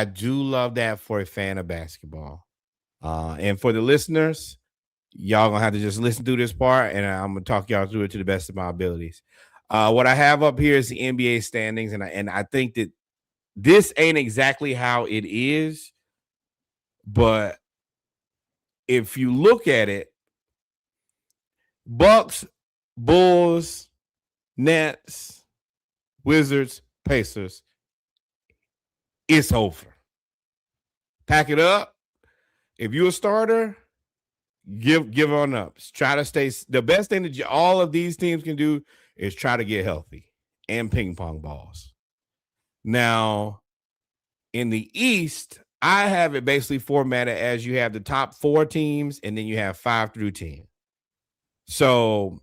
I do love that for a fan of basketball. And for the listeners, y'all gonna have to just listen through this part, and I'm gonna talk y'all through it to the best of my abilities. What I have up here is the NBA standings, and I think that this ain't exactly how it is, but if you look at it, Bucks, Bulls, Nets, Wizards, Pacers, it's over. Pack it up. If you're a starter, give on up. Try to stay. The best thing that all of these teams can do is try to get healthy and ping pong balls. Now, in the East, I have it basically formatted as you have the top 4 teams and then you have 5 through 10. So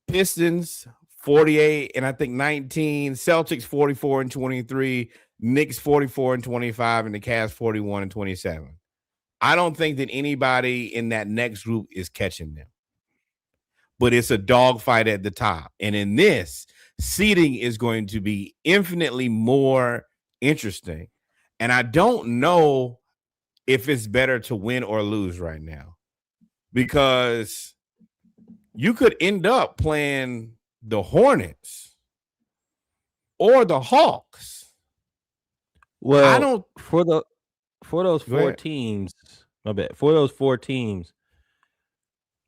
Pistons 48 and I think 19, Celtics 44 and 23, Knicks 44 and 25, and the Cavs 41 and 27. I don't think that anybody in that next group is catching them. But it's a dogfight at the top. And in this, seeding is going to be infinitely more interesting. And I don't know if it's better to win or lose right now, because you could end up playing the Hornets or the Hawks. Well, for those Go four ahead. teams, my bad. For those 4 teams,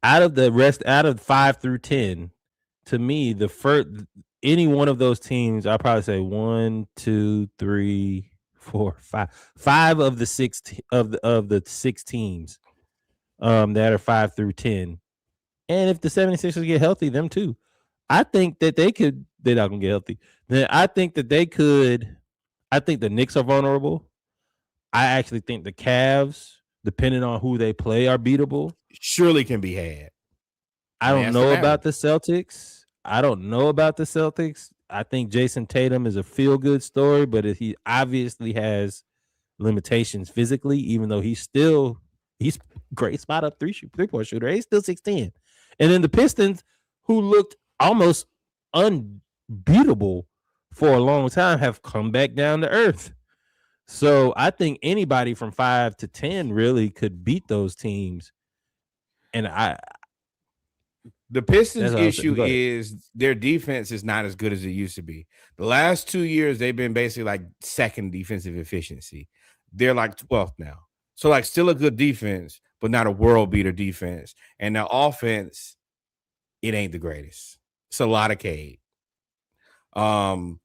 out of 5 through 10, to me, the first any one of those teams, I'll probably say 1, 2, 3, 4, 5, 5 of the of the 6 teams that are 5 through 10. And if the 76ers get healthy, them too. I think that they could. They're not gonna get healthy. Then I think that they could. I think the Knicks are vulnerable. I actually think the Cavs, depending on who they play, are beatable. Surely can be had. I I mean, don't that's the know about the Mavericks. Celtics. I don't know about the Celtics. I think Jason Tatum is a feel good story, but he obviously has limitations physically, even though he's great spot up 3-point shooter. He's still 6'10". And then the Pistons, who looked almost unbeatable for a long time, have come back down to earth. So I think anybody from 5 to 10 really could beat those teams. And The Pistons' that's all I'll say. issue Go ahead. is their defense is not as good as it used to be. The last 2 years, they've been basically like second defensive efficiency. They're like 12th now. So, like, still a good defense, but not a world beater defense. And the offense, it ain't the greatest. It's a lot of Cade. Um,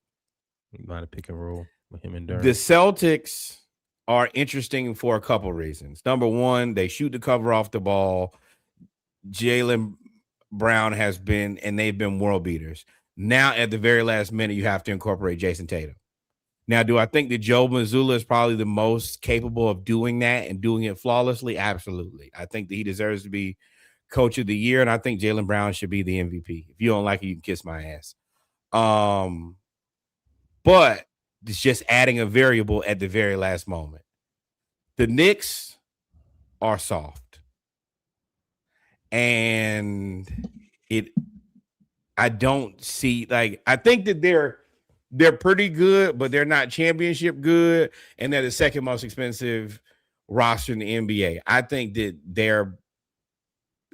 You mind a pick and roll with him and the Durant? Celtics are interesting for a couple reasons. Number one, they shoot the cover off the ball. Jaylen Brown has been, and they've been world beaters. Now, at the very last minute, you have to incorporate Jason Tatum. Now, do I think that Joe Mazzulla is probably the most capable of doing that and doing it flawlessly? Absolutely. I think that he deserves to be coach of the year, and I think Jaylen Brown should be the MVP. If you don't like it, you can kiss my ass. Um, but it's just adding a variable at the very last moment. The Knicks are soft, and it I don't see, like, I think that they're pretty good, but they're not championship good, and they're the second most expensive roster in the NBA. I think that they're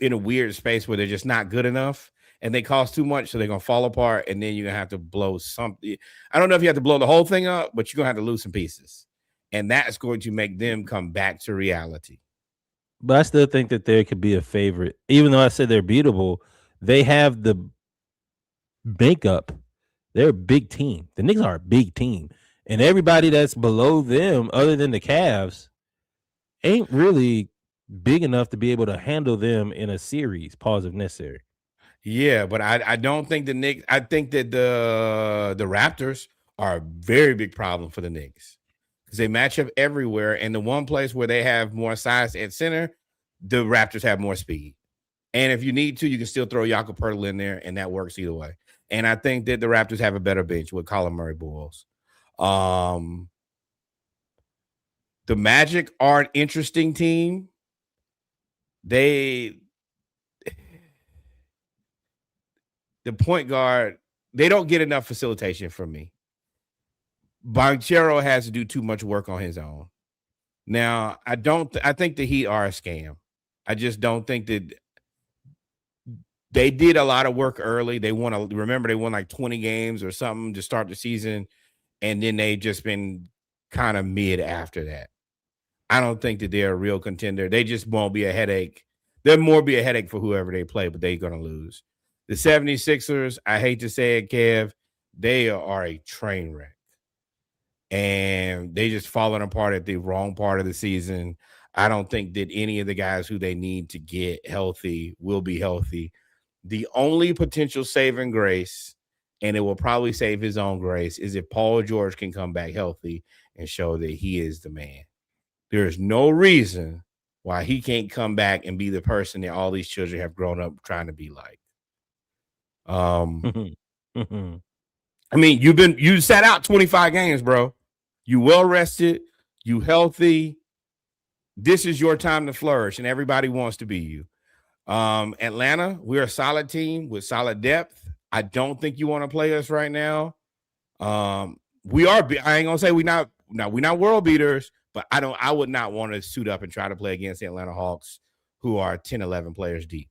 in a weird space where they're just not good enough and they cost too much, so they're gonna fall apart, and then you're gonna have to blow something. I don't know if you have to blow the whole thing up, but you're gonna have to lose some pieces. And that's going to make them come back to reality. But I still think that there could be a favorite. Even though I said they're beatable, they have the makeup. They're a big team. The Knicks are a big team. And everybody that's below them, other than the Cavs, ain't really big enough to be able to handle them in a series, pause if necessary. Yeah, but I don't think the Knicks. I think that the Raptors are a very big problem for the Knicks because they match up everywhere, and the one place where they have more size at center, the Raptors have more speed. And if you need to, you can still throw Jakob Pertl in there, and that works either way. And I think that the Raptors have a better bench with Colin Murray Bulls. Um, the Magic are an interesting team. They the point guard, they don't get enough facilitation from me. Banchero has to do too much work on his own. Now, I think the Heat are a scam. I just don't think that they did a lot of work early. They won like 20 games or something to start the season, and then they've just been kind of mid after that. I don't think that they're a real contender. They just won't be a headache. They'll more be a headache for whoever they play, but they're going to lose. The 76ers, I hate to say it, Kev, they are a train wreck. And they just falling apart at the wrong part of the season. I don't think that any of the guys who they need to get healthy will be healthy. The only potential saving grace, and it will probably save his own grace, is if Paul George can come back healthy and show that he is the man. There's no reason why he can't come back and be the person that all these children have grown up trying to be like. I mean, you sat out 25 games, bro. You well rested, you healthy. This is your time to flourish, and everybody wants to be you. Atlanta, we're a solid team with solid depth. I don't think you want to play us right now. We are. I ain't gonna say we're not world beaters, but I would not want to suit up and try to play against the Atlanta Hawks, who are 10, 11 players deep.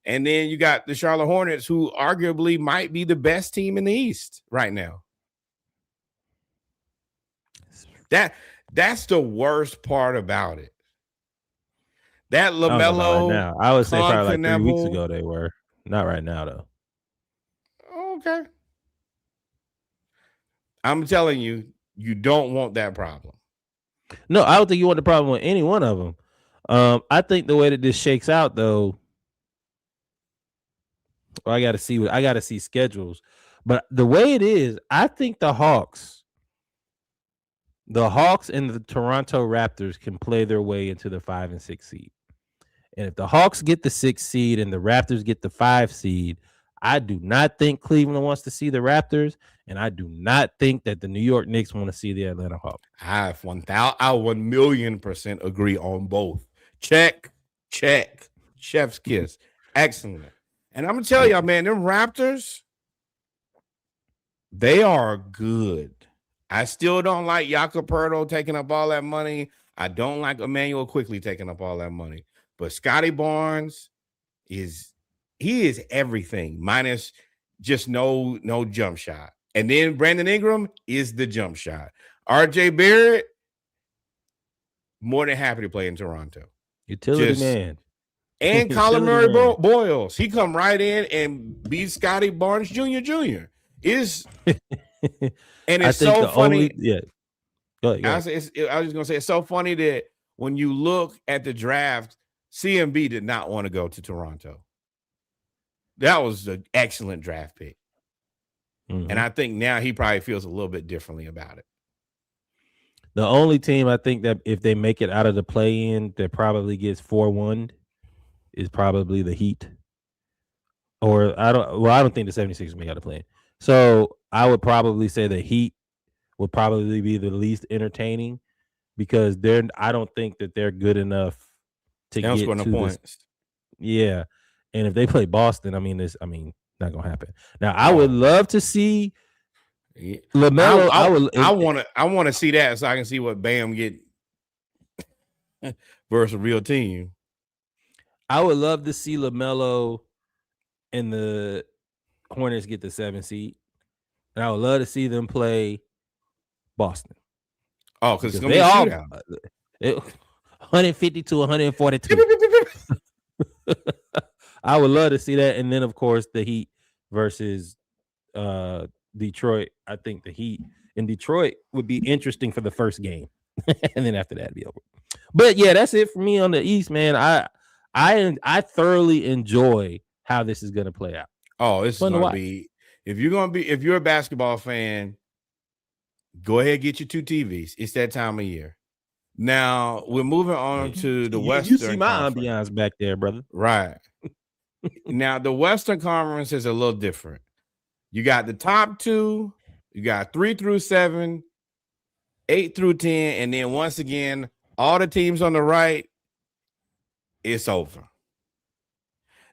And then you got the Charlotte Hornets, who arguably might be the best team in the East right now. That's the worst part about it. That LaMelo. Right I would say probably like 3 weeks ago they were. Not right now, though. Okay. I'm telling you, you don't want that problem. No, I don't think you want the problem with any one of them. I think the way that this shakes out, though, I got to see schedules. But the way it is, I think the Hawks and the Toronto Raptors can play their way into the 5 and 6 seed. And if the Hawks get the 6 seed and the Raptors get the 5 seed, I do not think Cleveland wants to see the Raptors, and I do not think that the New York Knicks want to see the Atlanta Hawks. I 1,000,000% agree on both. Check. Chef's kiss. Excellent. And I'm gonna tell y'all, man, them Raptors, they are good. I still don't like Jakob Poeltl taking up all that money. I don't like Emmanuel Quickley taking up all that money. But Scotty Barnes is everything minus just no jump shot. And then Brandon Ingram is the jump shot. RJ Barrett, more than happy to play in Toronto. Utility man. And Colin Murray Boyles. He come right in and beat Scotty Barnes Jr. Is and it's so funny. Go ahead. I was just gonna say it's so funny that when you look at the draft, CMB did not want to go to Toronto. That was an excellent draft pick. Mm-hmm. And I think now he probably feels a little bit differently about it. The only team I think that if they make it out of the play-in that probably gets 4-1 is probably the Heat. Or I don't think the 76ers make out of the play-in. So I would probably say the Heat would probably be the least entertaining because I don't think that they're good enough to get to no points. Yeah. And if they play Boston, not gonna happen. Now I would love to see LaMelo. I want to see that so I can see what Bam get versus a real team. I would love to see LaMelo and the Hornets get the 7 seed, and I would love to see them play Boston. Oh, because it's gonna be a shootout. 150 to 142. I would love to see that, and then of course the Heat versus Detroit. I think the Heat in Detroit would be interesting for the first game, and then after that, it'd be over. But yeah, that's it for me on the East, man. I thoroughly enjoy how this is going to play out. Oh, this is going to be. If you're a basketball fan, go ahead, get your 2 TVs. It's that time of year. Now we're moving on to the Western. You see my ambiance back there, brother. Right. Now the Western Conference is a little different. You got the top 2, you got 3 through 7, 8 through 10, and then once again, all the teams on the right, it's over.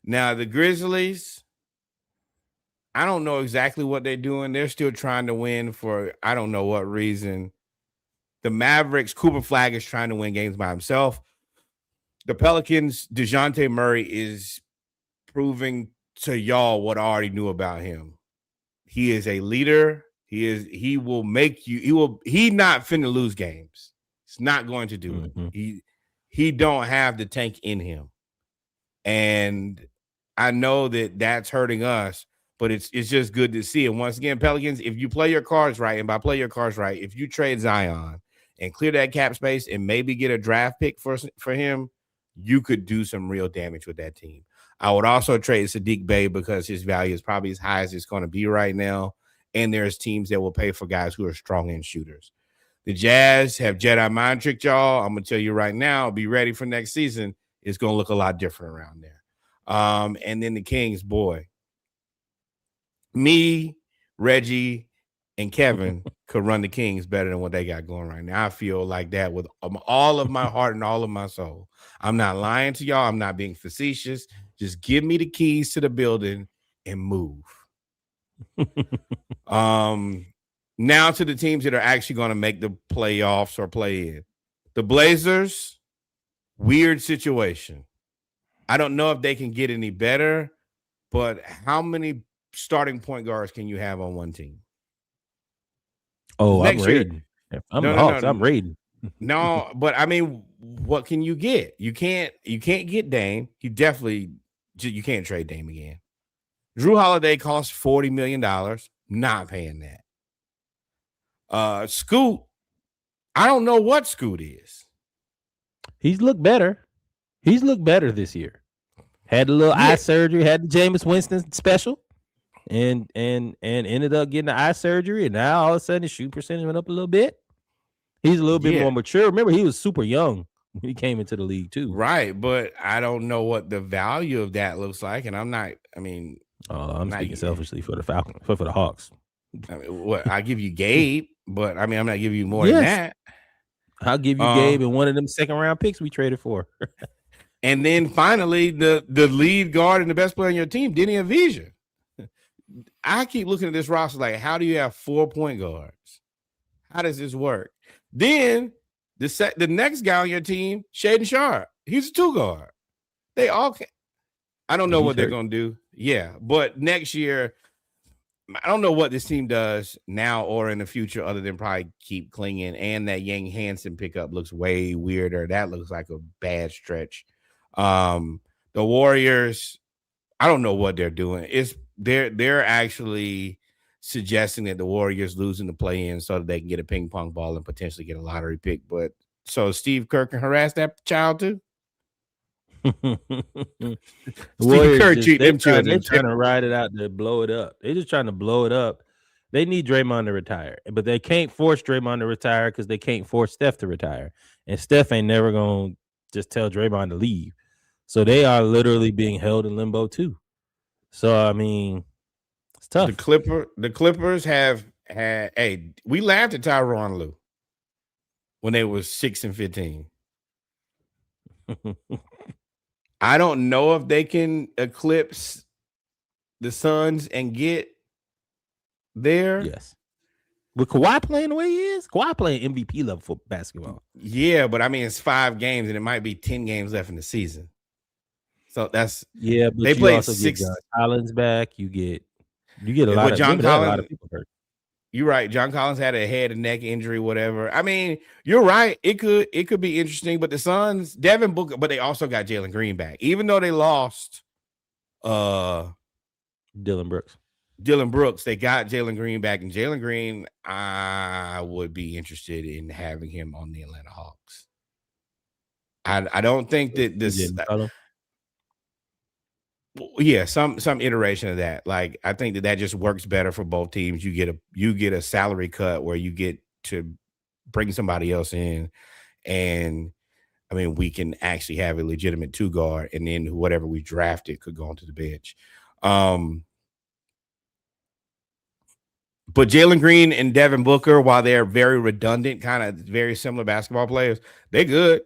Now the Grizzlies, I don't know exactly what they're doing. They're still trying to win for I don't know what reason. The Mavericks, Cooper Flag is trying to win games by himself. The Pelicans, DeJounte Murray is proving to y'all what I already knew about him. He is a leader. He will make you, he not finna lose games. It's not going to do it. He don't have the tank in him. And I know that that's hurting us, but it's just good to see. And once again, Pelicans, if you play your cards right, and by play your cards right, if you trade Zion and clear that cap space and maybe get a draft pick for him, you could do some real damage with that team. I would also trade Sadiq Bey because his value is probably as high as it's going to be right now. And there's teams that will pay for guys who are strong end shooters. The Jazz have Jedi mind tricked y'all. I'm going to tell you right now, be ready for next season. It's going to look a lot different around there. And then the Kings, boy. Me, Reggie, and Kevin could run the Kings better than what they got going right now. I feel like that with all of my heart and all of my soul. I'm not lying to y'all. I'm not being facetious. Just give me the keys to the building and move. Now to the teams that are actually going to make the playoffs or play in. The Blazers, weird situation. I don't know if they can get any better, but how many starting point guards can you have on one team? Oh, I'm raiding. I'm the Hawks. I'm raiding. No, but I mean, what can you get? You can't get Dame. You can't trade Dame again. Drew Holiday costs $40 million. Not paying that. Scoot, I don't know what Scoot is. He's looked better. He's looked better this year. Had a little eye surgery, had the Jameis Winston special, and ended up getting the eye surgery, and now all of a sudden his shoot percentage went up a little bit. He's a little bit more mature. Remember, he was super young when he came into the league too. Right, but I don't know what the value of that looks like, and I'm speaking selfishly for the Falcons, for the Hawks. I mean, I give you Gabe, but I mean, I'm not giving you more than that. I'll give you Gabe and one of them second round picks we traded for. And then finally, the lead guard and the best player on your team, Denny Avija. I keep looking at this roster like, how do you have 4 point guards? How does this work? Then the next guy on your team, Shaedon Sharpe, he's a 2 guard. They all can. I don't know what they're going to do. Yeah, but next year, I don't know what this team does now or in the future other than probably keep clinging. And that Yang Hansen pickup looks way weirder. That looks like a bad stretch. The Warriors, I don't know what they're doing. They're actually suggesting that the Warriors losing the play-in so that they can get a ping pong ball and potentially get a lottery pick. But so Steve Kerr can harass that child too. Steve Kerr treat them children. They're trying to ride it out to blow it up. They're just trying to blow it up. They need Draymond to retire, but they can't force Draymond to retire because they can't force Steph to retire. And Steph ain't never gonna just tell Draymond to leave. So they are literally being held in limbo too. So I mean, it's tough. The Clippers have had. Hey, we laughed at Tyronn Lue when they was 6-15. I don't know if they can eclipse the Suns and get there. Yes. With Kawhi playing the way he is, Kawhi playing MVP level for basketball. Yeah, but I mean, it's 5 games and it might be 10 games left in the season. So that's but they played 6. John Collins back. You get a lot of John Collins. A lot of people hurt. You're right. John Collins had a head and neck injury, whatever. I mean, you're right. It could be interesting, but the Suns, Devin Booker, but they also got Jalen Green back, even though they lost Dillon Brooks. They got Jalen Green back, and Jalen Green, I would be interested in having him on the Atlanta Hawks. I don't think that this. Yeah, some iteration of that. Like, I think that just works better for both teams. You get a salary cut where you get to bring somebody else in, and I mean, we can actually have a legitimate 2 guard, and then whatever we drafted could go onto the bench. But Jalen Green and Devin Booker, while they're very redundant, kind of very similar basketball players, they're good.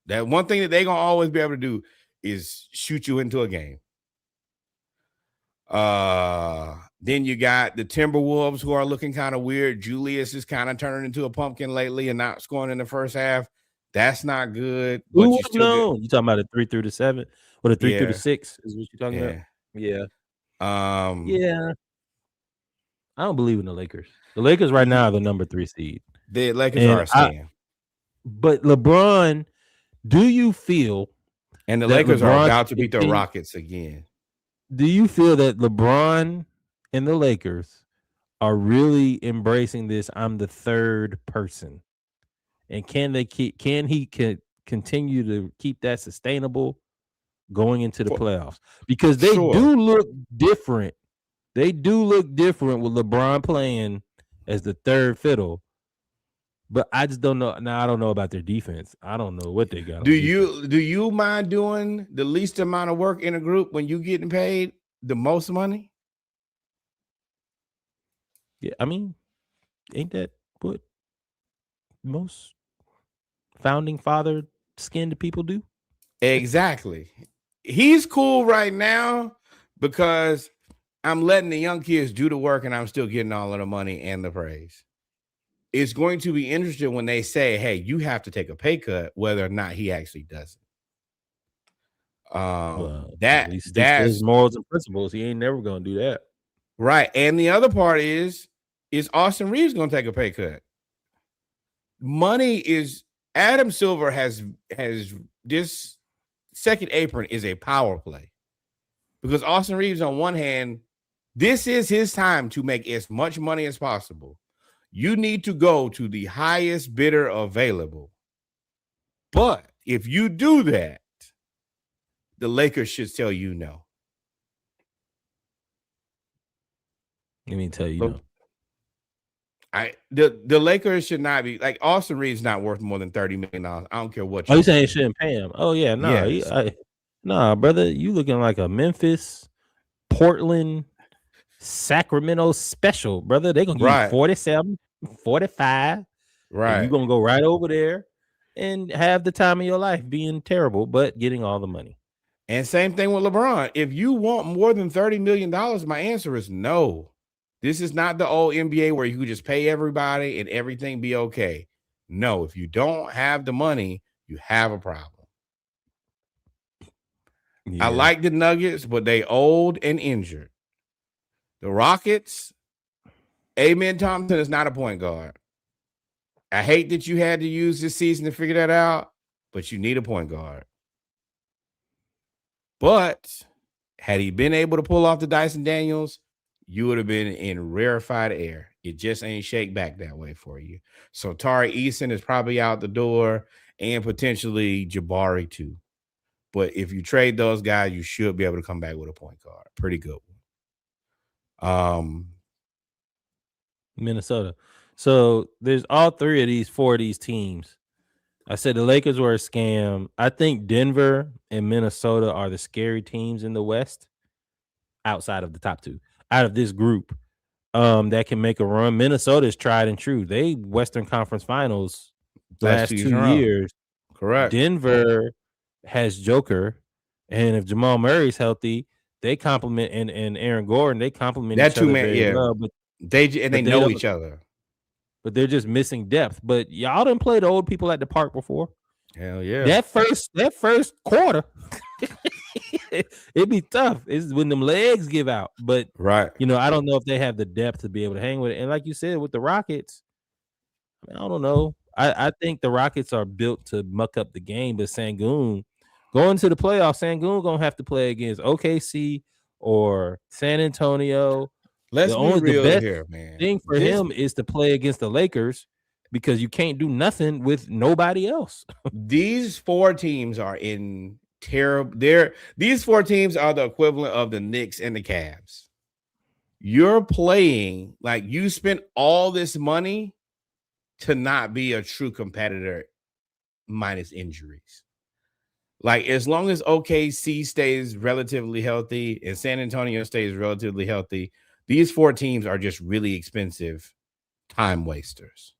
That one thing that they're gonna always be able to do is shoot you into a game. Then you got the Timberwolves, who are looking kind of weird. Julius is kind of turning into a pumpkin lately and not scoring in the first half. That's not good. But Who you would have still get, known? You talking about a 3 through the 7 or the 3 through the yeah, 6 is what you're talking about? yeah. Yeah. Yeah. I don't believe in the Lakers. The Lakers right now are the number 3 seed. The Lakers are a scam. But LeBron, do you feel and the that Lakers LeBron are about to beat the continue- Rockets again? Do you feel that LeBron and the Lakers are really embracing this? I'm the third person, and can he continue to keep that sustainable going into the playoffs? Because they do look different. They do look different with LeBron playing as the third fiddle. But I just don't know. Now I don't know about their defense. I don't know what they got. Do you mind doing the least amount of work in a group when you getting paid the most money? Yeah, I mean, ain't that what most founding father skinned people do? Exactly. He's cool right now because I'm letting the young kids do the work and I'm still getting all of the money and the praise. It's going to be interesting when they say, hey, you have to take a pay cut, whether or not he actually does it. That's morals and principles. He ain't never gonna do that. Right. And the other part is Austin Reeves gonna take a pay cut? Money is Adam Silver has this second apron is a power play because Austin Reeves, on one hand, this is his time to make as much money as possible. You need to go to the highest bidder available. But if you do that, the Lakers should tell you no. Let me tell you no. The Lakers should not be like Austin Reeves not worth more than $30 million. I don't care what you saying. Shouldn't pay him? Oh yeah, no, yes. Nah, brother, you looking like a Memphis, Portland, Sacramento special, brother. They gonna give you 47, 45. Right. You're gonna go right over there and have the time of your life being terrible, but getting all the money. And same thing with LeBron. If you want more than $30 million, my answer is no. This is not the old NBA where you could just pay everybody and everything be okay. No, if you don't have the money, you have a problem. Yeah. I like the Nuggets, but they old and injured. The Rockets, Amen Thompson is not a point guard. I hate that you had to use this season to figure that out, but you need a point guard. But had he been able to pull off the Dyson Daniels, you would have been in rarefied air. It just ain't shake back that way for you. So Tari Eason is probably out the door and potentially Jabari too. But if you trade those guys, you should be able to come back with a point guard. Pretty good one. Minnesota. So there's all 4 of these teams. I said the Lakers were a scam. I think Denver and Minnesota are the scary teams in the West outside of the top 2. Out of this group that can make a run. Minnesota is tried and true. They Western Conference Finals the last 2 years. Correct. Denver has Joker, and if Jamal Murray's healthy, they complement and Aaron Gordon, they complement that each other very well, but they know each other. But they're just missing depth. But y'all didn't play the old people at the park before. Hell yeah. That first quarter, it'd be tough. It's when them legs give out. But right, I don't know if they have the depth to be able to hang with it. And like you said, with the Rockets, I don't know. I think the Rockets are built to muck up the game, but Sengun going to the playoffs, Sengun gonna have to play against OKC or San Antonio. Let's be real here, man. Thing for him is to play against the Lakers because you can't do nothing with nobody else. These 4 teams are in terrible. These 4 teams are the equivalent of the Knicks and the Cavs. You're playing like you spent all this money to not be a true competitor minus injuries. Like as long as OKC stays relatively healthy and San Antonio stays relatively healthy, these 4 teams are just really expensive time wasters.